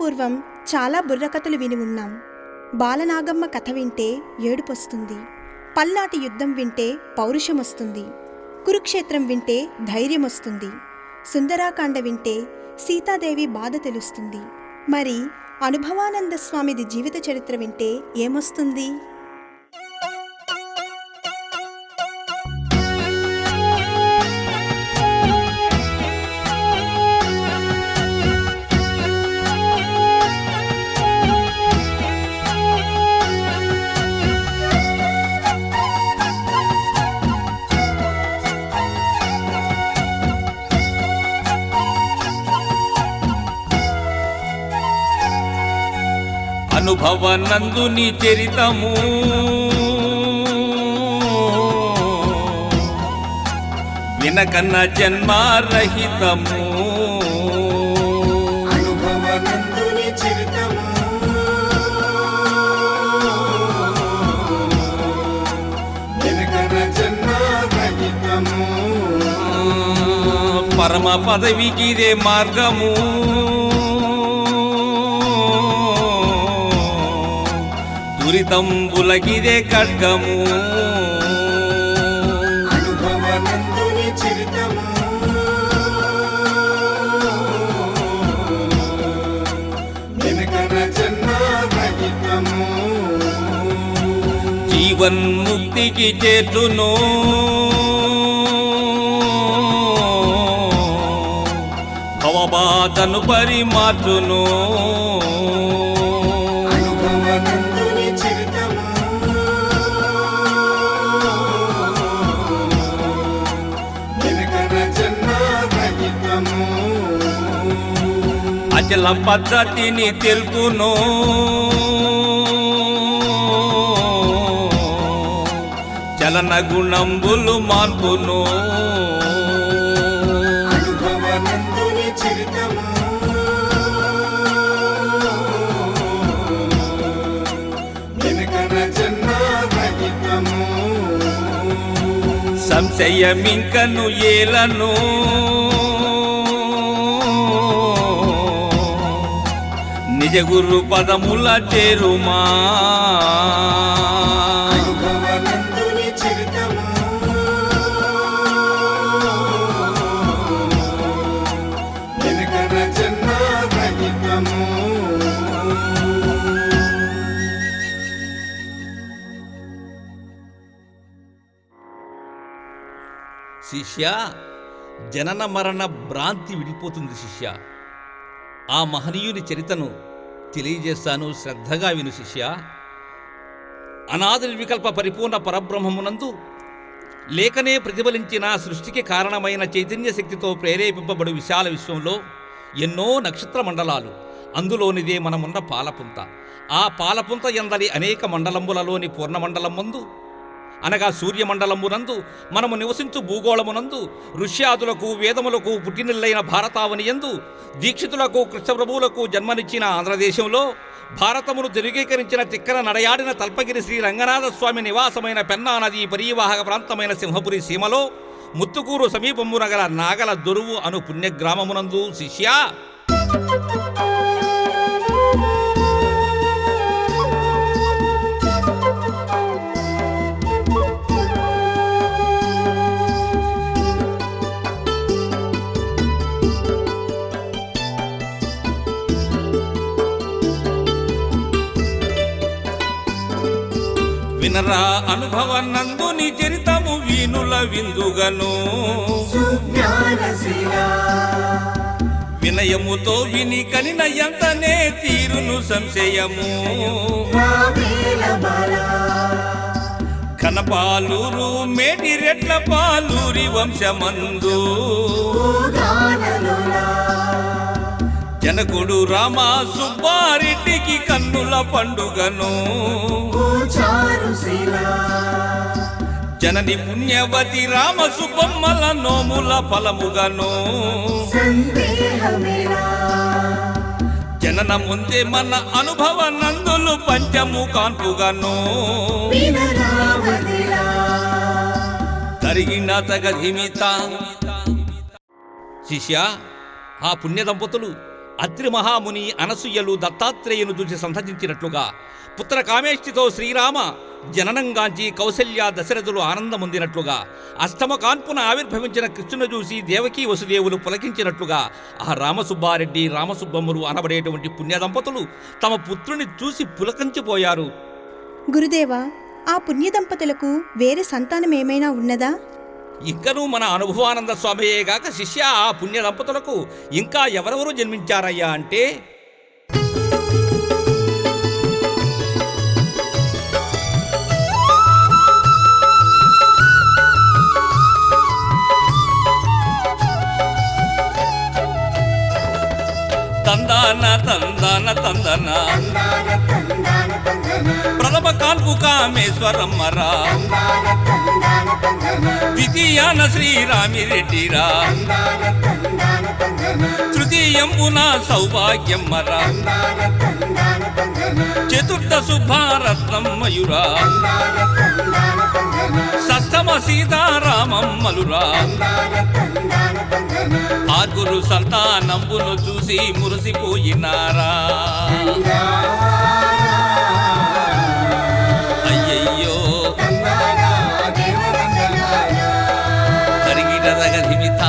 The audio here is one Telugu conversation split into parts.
పూర్వం చాలా బుర్రకథలు విని ఉన్నాం. బాలనాగమ్మ కథ వింటే ఏడుపొస్తుంది, పల్నాటి యుద్ధం వింటే పౌరుషమొస్తుంది, కురుక్షేత్రం వింటే ధైర్యమొస్తుంది, సుందరాకాండ వింటే సీతాదేవి బాధ తెలుస్తుంది. మరి అనుభవానంద స్వామిది జీవిత చరిత్ర వింటే ఏమొస్తుంది? అనుభవానందుని చరితము వినకన్న జన్మారహితము. అనుభవానందుని చరితము వినకన్న జన్మారహితము. పరమ పదవికిదే మార్గము, దురితంబులకిదే ఖడ్గము. అనుభవానందుని చరితము వినకన్న జన్మారహితము. జీవన్ముక్తికి చేర్చును భవబాధను పరిమార్చును. అనుభవానందుని చరితము వినకన్న జన్మారహితము. అచల పద్ధతిని తెలుపును చలన గుణంబులు మార్పును. అనుభవానందుని చరితము వినకన్న జన్మారహితము. సంశయమింకను ఏలను నిజ గురు పదముల చేరుమా. అనుభవానందుని చరితము వినకన్న జన్మారహితము. శిష్య, జనన మరణ భ్రాంతి విడిపోతుంది శిష్య. ఆ మహనీయుని చరితను తెలియజేస్తాను, శ్రద్ధగా విను శిష్య. అనాది నిర్వికల్ప పరిపూర్ణ పరబ్రహ్మమునందు లేకనే ప్రతిఫలించిన సృష్టికి కారణమైన చైతన్య శక్తితో ప్రేరేపింపబడు విశాల విశ్వంలో ఎన్నో నక్షత్ర మండలాలు, అందులోనిదే మనమున్న పాలపుంత. ఆ పాలపుంత ఎందలి అనేక మండలంబులలోని పూర్ణమండలం ముందు అనగా సూర్యమండలమునందు మనము నివసించు భూగోళమునందు ఋష్యాదులకు వేదములకు పుట్టినిల్లైన భారతావని యందు దీక్షితులకు కృష్ణప్రభువులకు జన్మనిచ్చిన ఆంధ్రదేశంలో భారతమును ధృవీకరించిన తిక్కన నడయాడిన తల్పగిరి శ్రీ రంగనాథ స్వామి నివాసమైన పెన్నా నదీ పరీవాహక ప్రాంతమైన సింహపురి సీమలో ముత్తుకూరు సమీపమున గల నాగల దొరువు అను పుణ్యగ్రామమునందు శిష్యా వినరా అనుభవానందుని చరితము వీనుల విందుగను. వినయముతో విని కనిన ఎంతనే తీరును సంశయము. కనపాలూరు మేటి రెట్ల పాలూరి వంశమందు జనకుడు రామ సుబ్బారెడ్డికి కన్నుల పండుగను. జనని పుణ్యవతి రామ సుబ్బమ్మల నోముల ఫలముగను. జనన ముందే మన అనుభవ నందులు పంచము కాన్పుగను. తరిగిన తగధిమిత శిష్య, ఆ పుణ్య దంపతులు అత్రి మహాముని అనసూయలు దత్తాత్రేయును చూసి సంతసించినట్లుగా పుత్ర కామేష్టితో శ్రీరామ జననంగాంచి కౌసల్య దశరథులు ఆనందముందినట్లుగా అష్టమ కాన్పున ఆవిర్భవించిన కృష్ణును చూసి దేవకీ వసుదేవులు పులకించినట్లుగా ఆ రామసుబ్బారెడ్డి రామసుబ్బమ్మలు అనబడేటువంటి పుణ్య దంపతులు తమ పుత్రుని చూసి పులకించిపోయారు. గురుదేవా, ఆ పుణ్య దంపతులకు వేరే సంతానం ఏమైనా ఉన్నదా? ఇంకనూ మన అనుభవానంద స్వామియేగాక శిష్య, ఆ పుణ్య దంపతులకు ఇంకా ఎవరెవరు జన్మించారయ్యా అంటే తందాన తందాన తందన ప్రథమ కాల్పు కామేశ్వరమ్మరా, ద్వితీయాన శ్రీరామిరెడ్డిరా, తృతీయంబున సౌభాగ్యమ్మరా, చతుర్థ శుభారత్నం మయురా, షష్టమ సీతారామమ్మలురా. ఆరుగురు సంతానంబును చూసి మురిసిపోయినారా. అయ్యయ్యో తరిగిరదగధిమిత.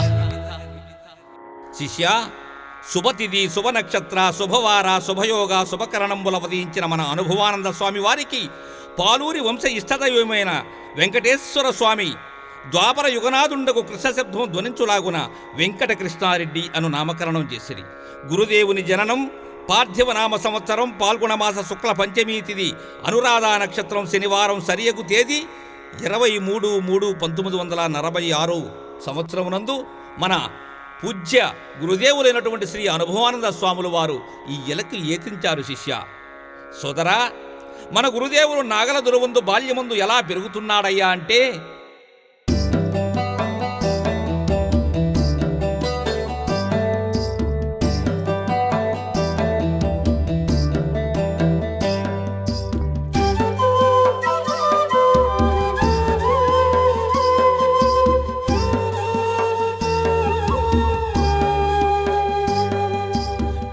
శిష్య, శుభతిథి, శుభనక్షత్ర, శుభవార, శుభయోగ, శుభకరణంబుల వదించిన మన అనుభవానంద స్వామి వారికి పాలూరి వంశ ఇష్టదైవమైన వెంకటేశ్వర స్వామి ద్వాపర యుగనాథుండకు కృష్ణశబ్దం ధ్వనించులాగున వెంకటకృష్ణారెడ్డి అను నామకరణం చేసిరి. గురుదేవుని జననం పార్థివనామ సంవత్సరం పాల్గొనమాస శుక్ల పంచమీ తిథి అనురాధ నక్షత్రం శనివారం సరియగు తేదీ 23/3/1946 సంవత్సరమునందు మన పూజ్య గురుదేవులైనటువంటి శ్రీ అనుభవానంద స్వాములు వారు ఈ ఎలకు ఏతించారు. శిష్య సోదరా, మన గురుదేవులు నాగల దురవందు బాల్యమందు ఎలా పెరుగుతున్నాడయ్యా అంటే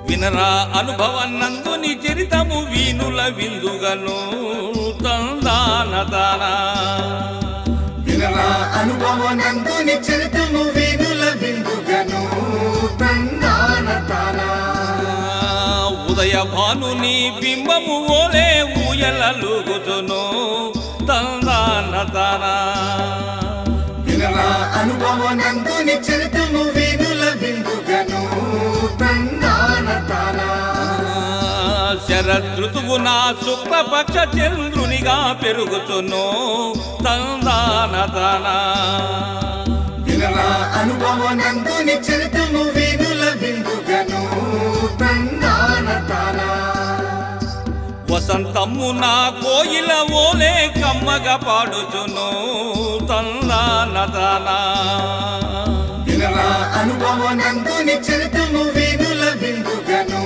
వినరా అనుభవనందుని చరితము వీనుల విందుగను తందానదానా. వినరా అనుభవనందుని చరితము వీనుల విందుగను తందానదానా. ఉదయ భానుని బింబము ఓలే ఊయలలుగుతును తందానదానా. వినరా అనుభవనందుని చరితము వీనుల విందుగను తందానదానా. శరదృతువున శుక్లపక్ష చంద్రునిగా పెరుగుతును తందానదానా. వినరా అనుభవనందుని చరితము వీనుల విందుగను తందానదానా. వసంతమున కోయిల ఓలే కమ్మగా పాడుచును తందానదానా. వినరా అనుభవనందుని చరితము వీనుల విందుగను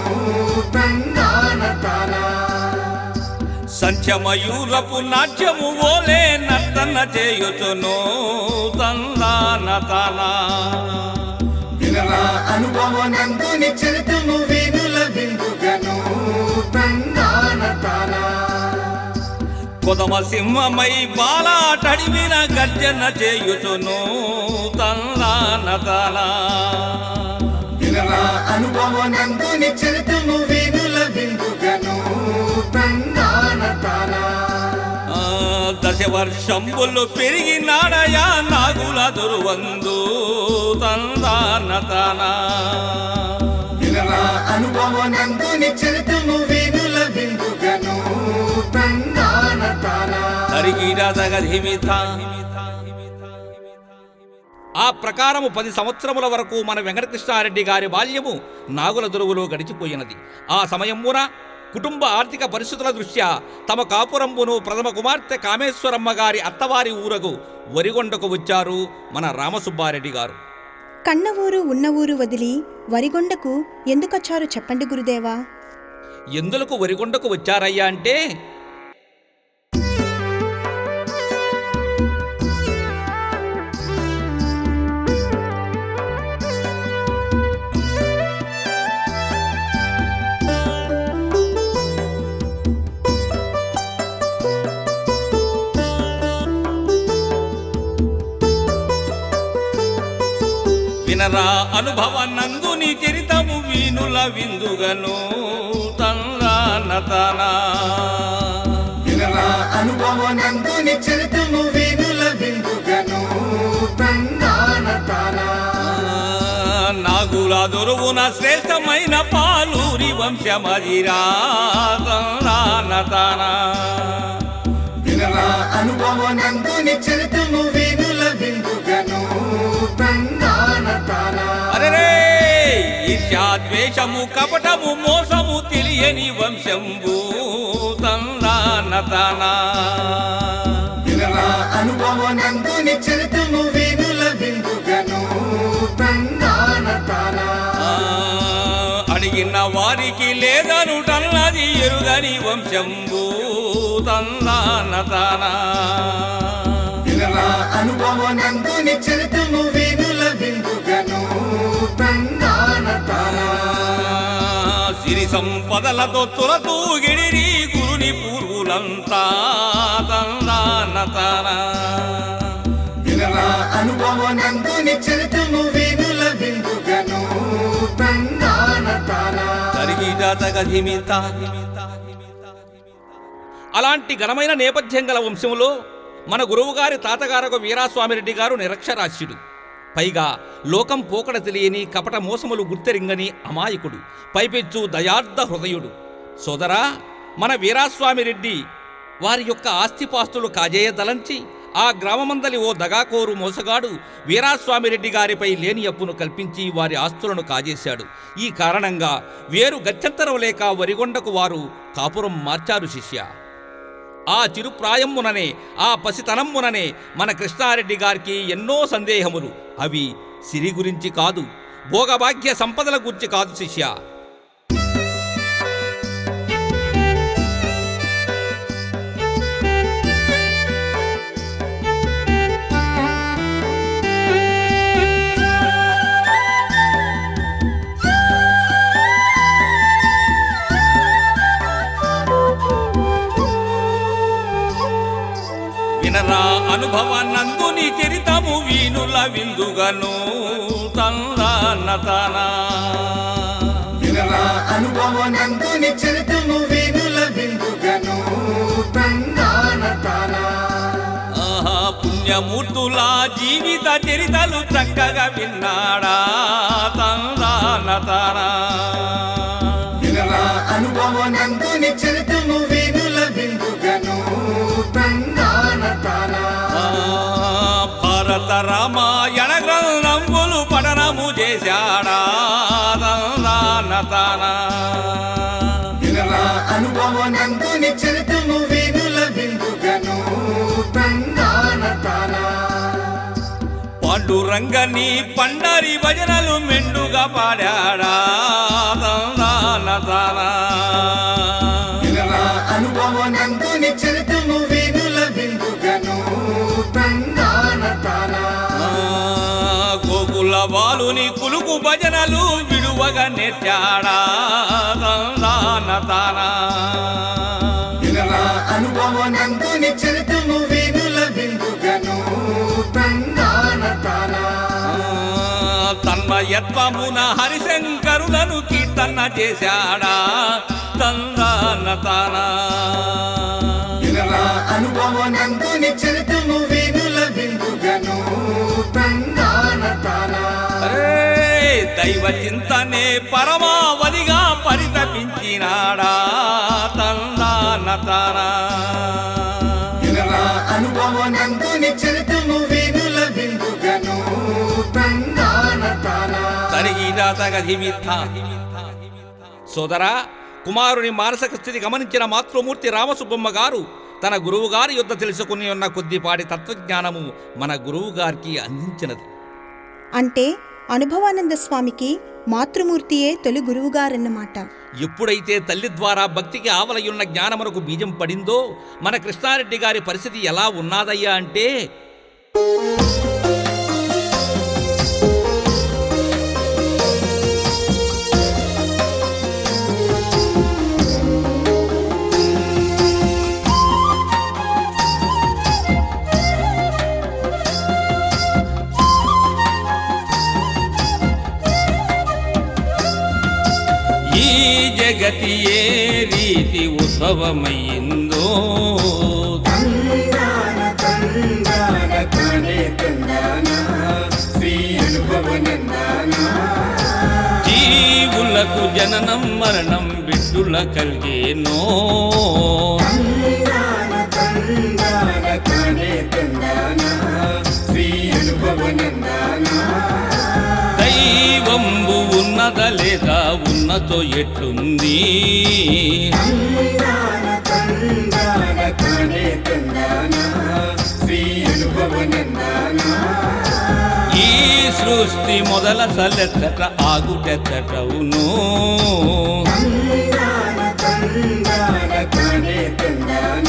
తందానదానా. సంధ్యమయూరపు నాట్యము ఓలే నర్తన చేయుచును తందానదానా. వినరా అనుభవనందుని చరితము వీనుల విందుగను తందానదానా. కొదమ సింహమై బాలాటడివిన గర్జన చేయుచును తందానదానా. వినరా అనుభవనందుని చరితము వీనుల విందుగను తందానదానా. దశవర్షంబులు పెరిగినాడయా నాగుల దుర్వందు తందానదానా. వినరా అనుభవనందుని చరితము వీనుల విందుగను తందానదానా. హరిగిరదగధిమిత. ఆ ప్రకారము 10 సంవత్సరముల వరకు మన వెంకటకృష్ణారెడ్డి గారి బాల్యము నాగుల దొరువులో గడిచిపోయినది. ఆ సమయమున కుటుంబ ఆర్థిక పరిస్థితుల దృష్ట్యా తమ కాపురంబును ప్రథమ కుమార్తె కామేశ్వరమ్మ గారి అత్తవారి ఊరగు వరిగొండకు వచ్చారు మన రామసుబ్బారెడ్డి గారు. కన్న ఊరు ఉన్న ఊరు వదిలి వరిగొండకు ఎందుకొచ్చారు చెప్పండి గురుదేవా. ఎందులకు వరిగొండకు వచ్చారయ్యా అంటే వినరా అనుభవ నందుని చరితము వీనుల విందుగను తన్నానతనా వినరా అనుభవ నందుని చరితము వీనుల విందుగను తందానతానా నాగుల దొరువున శ్రేష్టమైన పాలూరి వంశమదిరా తన్నానతనా వినరా అనుభవ నందుని చరితము వీనుల విందుగను తందానతానా అరే ఈర్ష్యాద్వేషము కపటము మోసము తెలియని వంశంబు తన్నానతనా వినరా అనుభవ నందుని చరితము వీనుల విందుగను తందానతానా అడిగిన వారికి లేదనుటన్నది ఎరుగని వంశంబు తన్నానతనా వినరా అనుభవ నందుని చరితము వీనుల విందుగను తందానతానా సిరి సంపదలతో తులతూగిడిరి గురుని పూర్వులంతా తన్నానతనా వినరా అనుభవ నందుని చరితము వీనుల విందుగను తందానతానా అలాంటి ఘనమైన నేపథ్యం గల వంశంలో మన గురువుగారి తాతగారకు వీరాస్వామిరెడ్డి గారు నిరక్షరాస్యుడు. పైగా లోకం పోకడ తెలియని కపట మోసములు గుర్తెరింగని అమాయకుడు, పైపెచ్చు దయార్థ హృదయుడు. సోదరా, మన వీరాస్వామిరెడ్డి వారి యొక్క ఆస్తిపాస్తులు కాజేయదలంచి ఆ గ్రామమందలి ఓ దగాకోరు మోసగాడు వీరాస్వామిరెడ్డి గారిపై లేని అప్పును కల్పించి వారి ఆస్తులను కాజేశాడు. ఈ కారణంగా వేరు గత్యంతరం లేక వరిగొండకు వారు కాపురం మార్చారు శిష్య. ఆ చిరుప్రాయమ్ముననే, ఆ పసితనమ్ముననే మన కృష్ణారెడ్డి గారికి ఎన్నో సందేహములు. అవి సిరి గురించి కాదు, భోగభాగ్య సంపదల గురించి కాదు శిష్య. వినరా అనుభవ నందుని చరితము వీనుల విందుగను తన్నానతనా వినరా అనుభవ నందుని చరితము వీనుల విందుగను తందానతానా ఆహా పుణ్యమూర్తుల జీవిత చరితలు చక్కగా విన్నాడా తన్నానతనా వినరా అనుభవ నందుని చరితము వీనుల విందుగను తందానతానా భారత రామాయణ గ్రంథములు పఠనము చేశాడా తన్నానతనా వినరా అనుభవ నందుని చరితము వీనుల విందుగను తందానతానా పాండురంగని పండరి భజనలు మెండుగా పాడాడా తన్నానతనా వినరా అనుభవ నందుని చరితము వీనుల విందుగను తందానతానా గోకుల బాలుని కులుకు భజనలు విడువగా నెట్టాడా తన్నానతనా వినరా అనుభవ నందుని చరితము వీనుల విందుగను తందానతానా తన్మయత్వమున హరిశంకరులను కీర్తన చేశాడా తన్నానతనా వినరా అనుభవ నందుని చరితము వీనుల విందుగను తందానతానా దైవ చింతనే పరమావధిగా పరితపించినాడా తన్నానతనా వినరా అనుభవ నందుని చరితము వీనుల విందుగను తందానతానా సోదరా, కుమారుని మానసిక స్థితి గమనించిన మాతృమూర్తి రామసుబ్బమ్మ గారు తన గురువుగారి యుద్ధ తెలుసుకుని ఉన్న కొద్దిపాటి తత్వజ్ఞానము మన గురువుగారికి అందించినది. అంటే అనుభవానంద స్వామికి మాతృమూర్తియే తొలి గురువుగారన్నమాట. ఎప్పుడైతే తల్లి ద్వారా భక్తికి ఆవలయున్న జ్ఞానమునకు బీజం పడిందో మన కృష్ణారెడ్డి గారి పరిస్థితి ఎలా ఉన్నాదయ్యా అంటే, జగతి ఏ రీతి ఉద్భవమైందో తందాన తందాన తానే తందాన శ్రీ అనుభవనందాన జీవులకు జననం మరణం బిడ్డుల కలిగేనో తందాన తందాన తానే తందాన శ్రీ అనుభవనందాన దైవంబు ఉన్నదా లేదా ఉన్నతో ఎట్లుంది తందాన తందాన తానే తందాన శ్రీ అనుభవనందాన ఈ సృష్టి మొదల సలెచ్చట ఆగుటెచ్చటవును తందాన తందాన తానే తందాన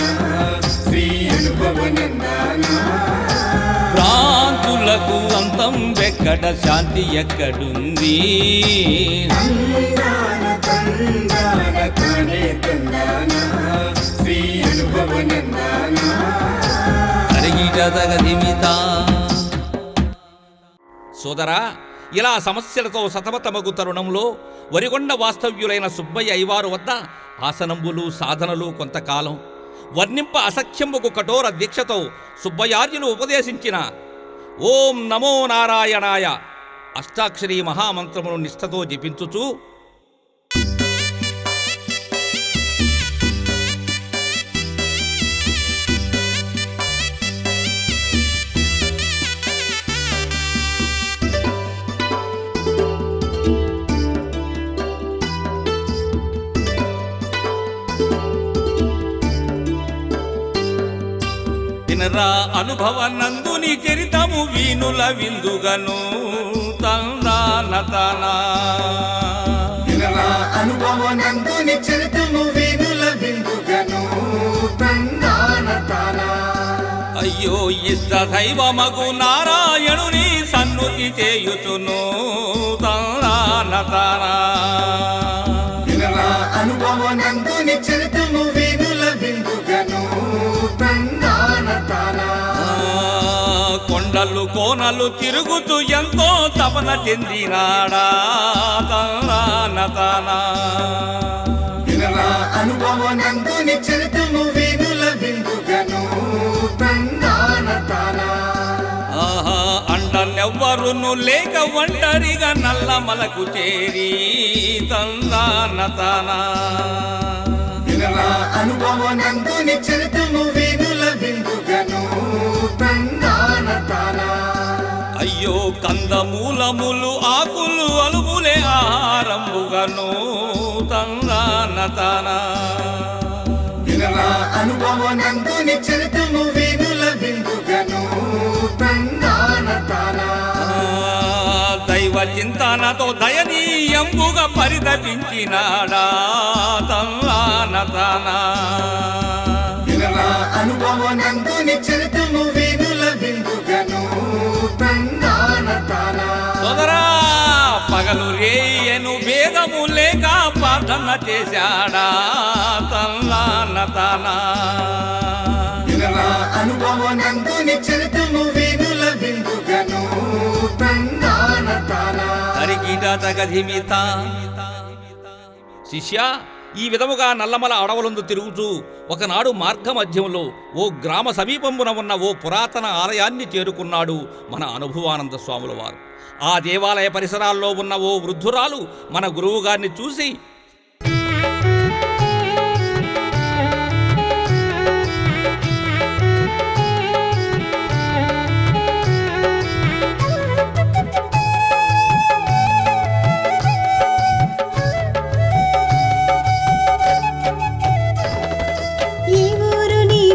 శ్రీ అనుభవనందాన భ్రాంతులకు అంతం ఎక్కడ శాంతి ఎక్కడుంది తందాన తందాన తానే తందాన శ్రీ అనుభవనందాన కరిగిటదగదిమిత సోదరా, ఇలా సమస్యలతో సతమతమగు తరుణంలో వరిగొండ వాస్తవ్యులైన సుబ్బయ్య అయ్యవారు వద్ద ఆసనంబులు సాధనలు కొంతకాలం వర్ణింప అసఖ్యంబుకు కఠోర దీక్షతో సుబ్బయార్యులు ఉపదేశించిన ఓం నమో నారాయణాయ అష్టాక్షరీ మహామంత్రమును నిష్ఠతో జపించుచూ వినరా అనుభవ నందుని చరితము వీనుల విందుగను తందానతనా వినరా అనుభవనందుని చరితము వీనుల విందుగను తందాన తాన అయ్యో ఇష్ట దైవమగు నారాయణుని సన్నుతి చేయుచును తందానతనా వినరా అనుభవనందుని చరితము వీనుల విందుగను తందాన తాన కొండలు కోనలు తిరుగుతూ ఎంతో తపన చెందినాడా తందానతనా వినరా అనుభవనందుని చరితము వీనుల విందుగను తందాన తాన ఆహా అండనెవ్వరును లేక ఒంటరిగా నల్లమలకు చేరి తందానతనా వినరా అనుభవనందుని చరితము వీనుల విందుగను తందాన తాన అయ్యో కందమూలములు ఆకులు అలుములే ఆహారంబుగను తందానతనా వినరా అనుభవనందుని చరితము వీనుల విందుగను తందాన తాన దైవ చింతనతో దయనీయంబుగా పరితపించినాడా తందానతనా వినరా అనుభవనందుని చరితము వీనుల విందుగను తందాన తాన సోదరా, పగలు రేయను భేదము లేక ప్రార్థన చేశాడా తందానతనా వినరా అనుభవనందుని చరితము వీనుల విందుగను తందాన తాన తరిగిటతగధిమిత శిష్య, ఈ విధముగా నల్లమల అడవులందు తిరుగుతూ ఒకనాడు మార్గమధ్యంలో ఓ గ్రామ సమీపంబున ఉన్న ఓ పురాతన ఆలయాన్ని చేరుకున్నాడు మన అనుభవానంద స్వాముల వారు. ఆ దేవాలయ పరిసరాల్లో ఉన్న ఓ వృద్ధురాలు మన గురువుగారిని చూసి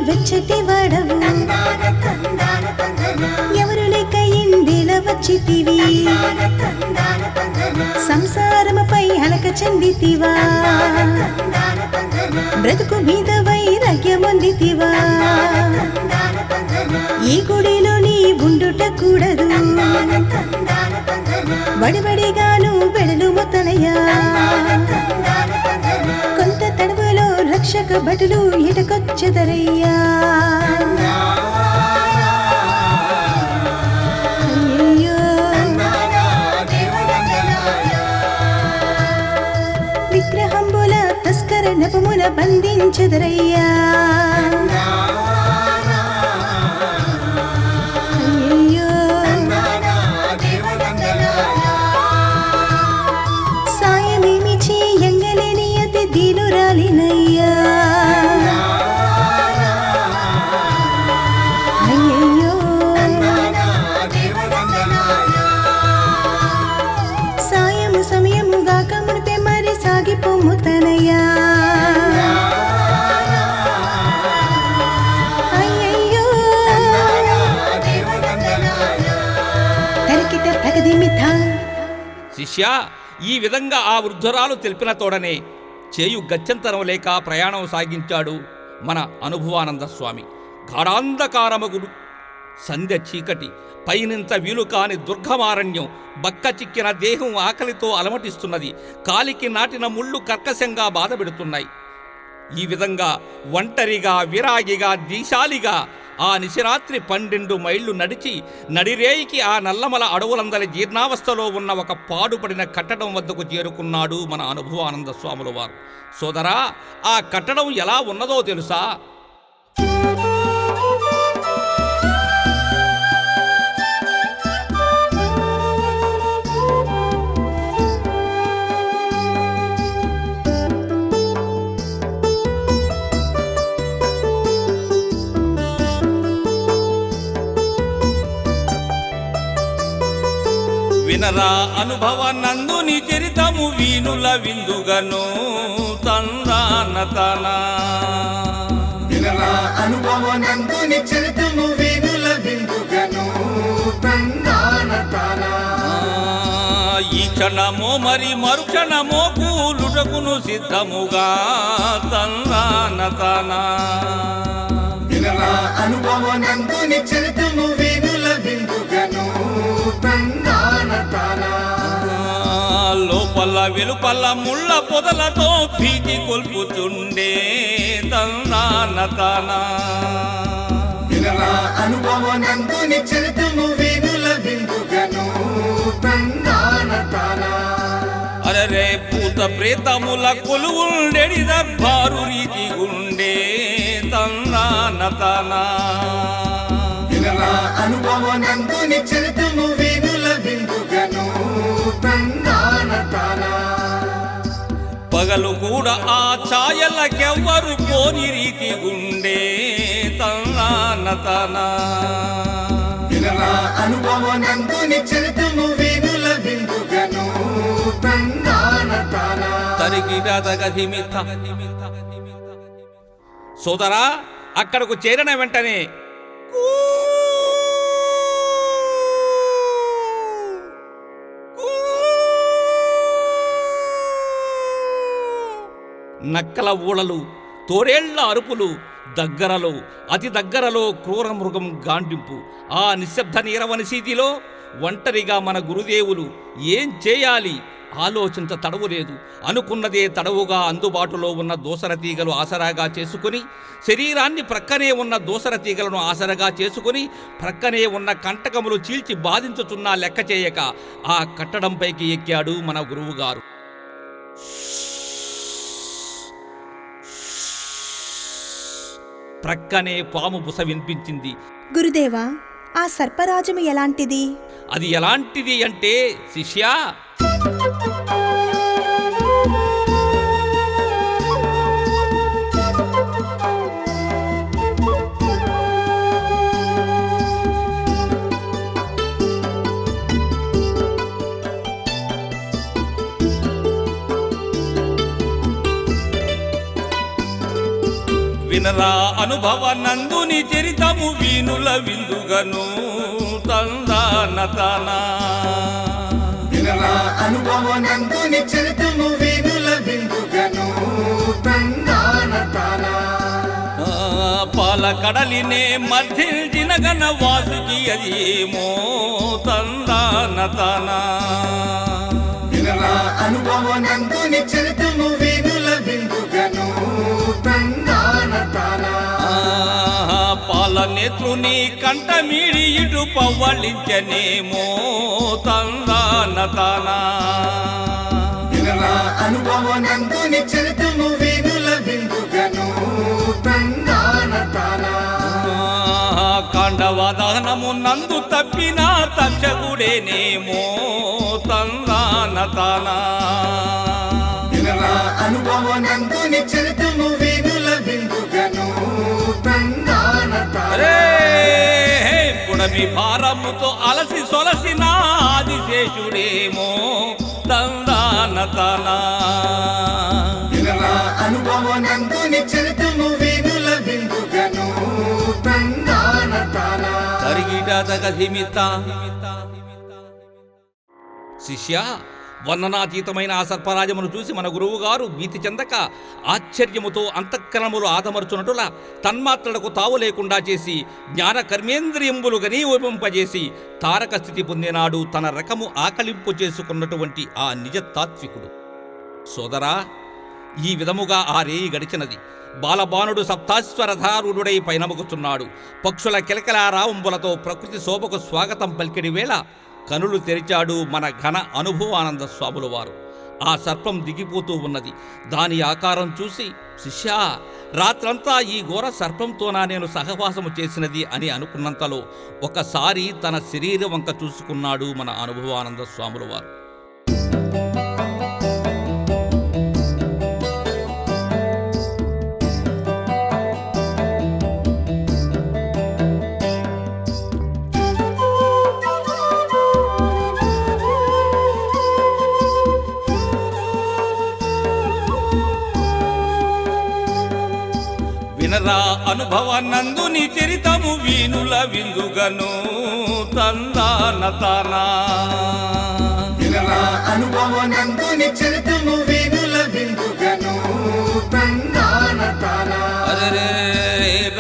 వెచ్చటి వాడవు తందాన తందాన తందన ఎవరు లేక ఇందిల వచ్చితివి తందాన తందన సంసారముపై అలక చెందితివా తందాన తందన బ్రతుకు మీద వైరాగ్యమొందితివా తందాన తందన ఈ గుడిలో నీ ఉండుట కూడదు తందాన తందన వడివడిగాను వెడలు మొత్తలయ్యా తందాన తందన కొంత తడవలో రక్షక భటులు ఇటకొచ్చెదరయ్యా అయ్యయ్యో విగ్రహంబుల బంధముల బంధించెదరయ్యా. అయ్యయ్యో సాయమేమి చేయంగలేని అతి దీనురాలినయ్యా. అయ్యయ్యో సాయము సమయము గాక మునిపే మరి సాగిపోము తనయ్యా. అయ్యయ్యో తరికిట తగదిమిత. శిష్య, ఈ విధంగా ఆ వృద్ధురాలు తెలిపిన తోడనే చేయు గత్యంతరం లేక ప్రయాణం సాగించాడు మన అనుభవానంద స్వామి. గాఢాంధకారమగుడు సంధ్య చీకటి, పైనంత వీలు కాని దుర్గమారణ్యం, బక్క చిక్కిన దేహం ఆకలితో అలమటిస్తున్నది, కాలికి నాటిన ముళ్ళు కర్కశంగా బాధపెడుతున్నాయి. ఈ విధంగా ఒంటరిగా విరాగిగా దీశాలిగా ఆ నిశరాత్రి 12 మైళ్ళు నడిచి నడిరేయికి ఆ నల్లమల అడవులందరి జీర్ణావస్థలో ఉన్న ఒక పాడుపడిన కట్టడం వద్దకు చేరుకున్నాడు మన అనుభవానంద స్వాముల వారు. సోదరా, ఆ కట్టడం ఎలా ఉన్నదో తెలుసా? వినరా అనుభవ నందుని చరితము వీనుల విందుగను తందాన తన. వినరా అనుభవ నందుని చరితము వీనుల విందుగను తందాన తన. ఈ క్షణమో మరి మరుక్షణమో కూలుటకును సిద్ధముగా తందాన తన. వినరా అనుభవ నందుని చరితము వీనుల విందుగను తందాన తన. లోపల వెలుపల ముళ్ళ పొదలతో భీతి కొల్పుచుండే తందాన తన. వినరా అనుభవ నందుని చరితము వీనుల విందుగను తందాన తన. అరరే పూత ప్రేతముల కొలువుండెడి దర్బారు రీతి ఉండే తందాన తన. వినరా అనుభవ నందుని చరితము వీనుల విందుగను తందాన తన. పగలు కూడా ఆ ఛాయలకెవ్వరు పోని రీతి ఉండే తందాన తన. వినరా అనుభవ నందుని చరితము వీనుల విందుగను తందాన తన. తరిగిరదగధిమిత. సోదరా, అక్కడకు చేరిన వెంటనే నక్కల ఊళలు, తోడేళ్ల అరుపులు, దగ్గరలో అతి దగ్గరలో క్రూర మృగం గాండింపు. ఆ నిశ్శబ్ద నీరవని స్థితిలో ఒంటరిగా మన గురుదేవులు ఏం చేయాలి ఆలోచించ తడవులేదు. అనుకున్నదే తడవుగా అందుబాటులో ఉన్న దోసర తీగలు ఆసరాగా చేసుకుని, శరీరాన్ని ప్రక్కనే ఉన్న దోసర తీగలను ఆసరగా చేసుకుని, ప్రక్కనే ఉన్న కంటకములు చీల్చి బాధించుతున్నా లెక్క చేయక ఆ కట్టడంపైకి ఎక్కాడు మన గురువుగారు. ప్రక్కనే పాము బుస వినిపించింది. గురుదేవా, ఆ సర్పరాజము ఎలాంటిది? అది ఎలాంటిది అంటే శిష్యా, వినరా అనుభవ నందుని చరితము వీనుల విందుగను తందాన తన. వినరా అనుభవ నందుని చరితము వీనుల విందుగను తందాన తన. పాల కడలినే మధ్యించిన గన వాసుకి అది ఏమో తందాన తన. వినరా అనుభవ నందుని చరితము వీనుల విందుగను తందాన తన. పాల నేత్రుని కంఠమీడి ఇటు పవ్వళించనేమో తందాన తన. వినరా అనుభవ నందుని చరితము వీనుల విందు వదనము నందు తప్పిన తక్షకుడేనేమో తందాన తానా. వినరా అనుభవనందుని చరితము వీనుల విందుగను తందాన తాన. రే పుడమి భారముతో అలసి సొలసిన ఆదిశేషుడేమో తందాన తానా. వినరా అనుభవనందుని చరితము వీనుల విందుగను తందాన తాన. శిష్య, వర్ణనాతీతమైన ఆ సర్పరాజమును చూసి మన గురువుగారు భీతి చెందక ఆశ్చర్యముతో అంతఃకరణములు ఆదమర్చునటుల తన్మాత్రలకు తావు లేకుండా చేసి జ్ఞాన కర్మేంద్రియంబులు గనీవపింపజేసి తారక స్థితి పొందినాడు తన రకము ఆకలింపు చేసుకున్నటువంటి ఆ నిజ తాత్వికుడు. సోదరా, ఈ విధముగా ఆ రేయి గడిచినది. బాలబానుడు సప్తాశ్వరధారుడై పయనముకుతున్నాడు. పక్షుల కిలకిలారావంబులతో ప్రకృతి శోభకు స్వాగతం పలికిడి వేళ కనులు తెరిచాడు మన ఘన అనుభవానంద స్వాముల వారు. ఆ సర్పం దిగిపోతూ ఉన్నది. దాని ఆకారం చూసి, శిష్యా, రాత్రంతా ఈ ఘోర సర్పంతోనా నేను సహవాసము చేసినది అని అనుకున్నంతలో ఒకసారి తన శరీరం వంక చూసుకున్నాడు మన అనుభవానంద స్వాముల వారు. వినరా అనుభవానందుని చరితము వీనుల విందుగను తందాన తానా. వినరా అనుభవనందుని చరితము వీనుల విందుగను తందాన తాన. అరే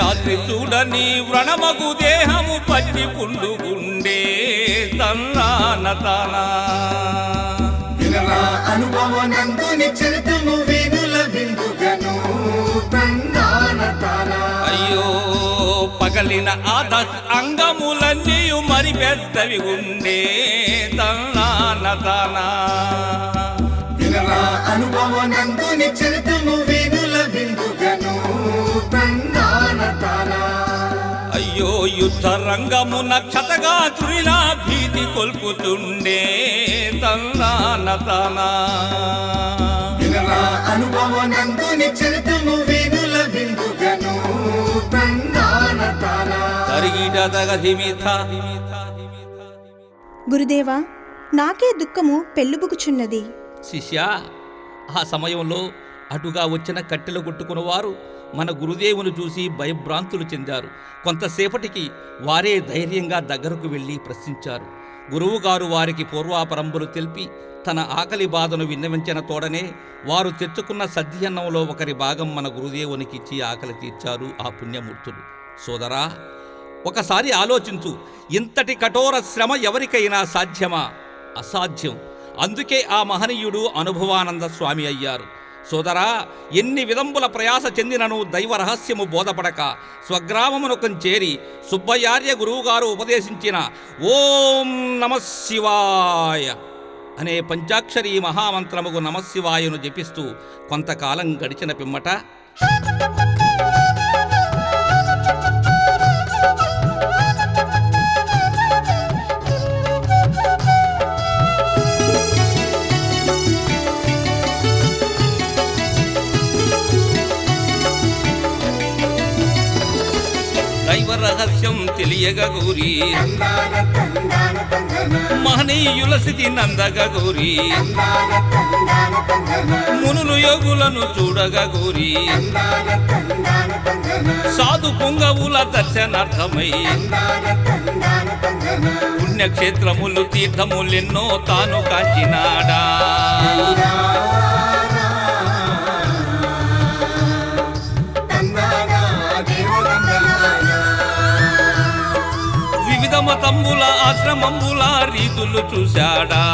రాత్రి చూడని వ్రణమగు దేహము పచ్చి పుండుగుండే తందాన తానా. వినరా అనుభవనందుని చరితము వీనుల విందుగను తందాన తాన. అయ్యో, పగలిన ఆదర్శ అంగములన్నీ మరి పెద్దవి ఉండే తందాన తానా. వినరా అనుభవనందుని చరితము వీనుల విందుగను తందాన తాన. అయ్యో, యుద్ధ రంగమున క్షతగా చురిలా భీతి కొల్పుతుండే తందాన తానా. వినరా అనుభవనందుని చరితము వీనుల విందుగను తందాన తాన. గురుదేవా, నాకే దుఃఖము పెళ్ళుబుకుచున్నది. శిష్య, ఆ సమయంలో అటుగా వచ్చిన కట్టెలు కొట్టుకున్నవారు మన గురుదేవును చూసి భయభ్రాంతులు చెందారు. కొంతసేపటికి వారే ధైర్యంగా దగ్గరకు వెళ్ళి ప్రశ్నించారు. గురువుగారు వారికి పూర్వాపరంబులు తెలిపి తన ఆకలి బాధను విన్నవించిన తోడనే వారు తెచ్చుకున్న సద్యన్నంలో ఒకరి భాగం మన గురుదేవునికిచ్చి ఆకలి తీర్చారు ఆ పుణ్యమూర్తులు. సోదరా, ఒకసారి ఆలోచించు, ఇంతటి కఠోర శ్రమ ఎవరికైనా సాధ్యమా? అసాధ్యం. అందుకే ఆ మహనీయుడు అనుభవానంద స్వామి అయ్యారు. సోదరా, ఎన్ని విధంబుల ప్రయాస చెందినను దైవ రహస్యము బోధపడక స్వగ్రామమునకు చేరి సుబ్బయార్య గురువుగారు ఉపదేశించిన ఓం నమఃశివాయ అనే పంచాక్షరీ మహామంత్రముకు నమఃశివాయను జపిస్తూ కొంతకాలం గడిచిన పిమ్మట దైవ రహస్యం తెలియగ గూరి మహనీయుల స్థితి నందగ గూరి మునులు యోగులను చూడగ గూరి సాధు పుంగవుల దర్శనార్థమై పుణ్యక్షేత్రములు తీర్థములెన్నో తాను కాంచినాడా. వివిధ మతంబుల ఆశ్రమంబుల రీతులు చూశాడా.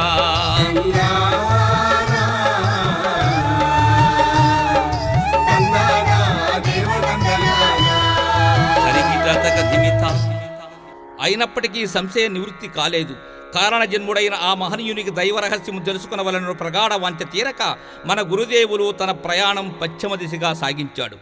అయినప్పటికీ సంశయ నివృత్తి కాలేదు. కారణ జన్ముడైన ఆ మహనీయునికి దైవ రహస్యము తెలుసుకునవలన ప్రగాఢ వాంఛ తీరక మన గురుదేవులు తన ప్రయాణం పశ్చిమ దిశగా సాగించాడు.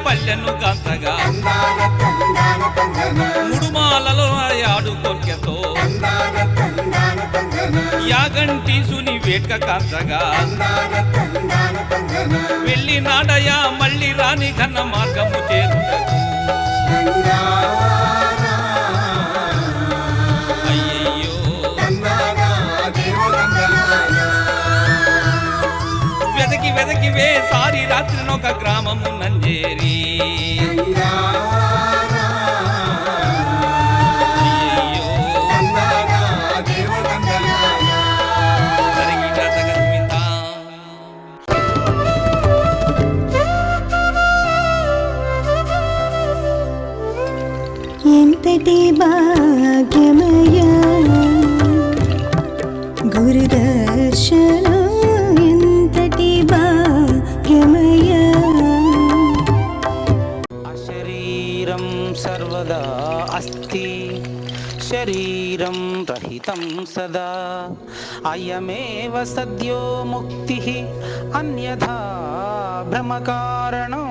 పల్లెను కాంతగా తందాన తందాన తందన ముడుమాలలో ఆడు కోర్కెతో తందాన తందాన తందన యాగంటీసుని వేట్క కాంతగా తందాన తందాన తందన వెళ్ళి నాడయా మళ్ళీ రాని ఘన మార్గము చేరుటకు తందానా అయ్యయ్యో తందానా దేవగంగలానా వెదకి వెదకి సారి రాత్రినొక గ్రామము నంజేరి తందానా అయ్యయ్యో తందానా దేవగంగలానా తరిగిట తగమిత ఎంతటి భాగ్యమయ గురుదర్శనం ఎంతటి భాగ్యమయ అశరీరం సర్వదా అస్తి శరీరం రహితం సదా అయమేవ సద్యో ముక్తి అన్యథా భ్రమకారణం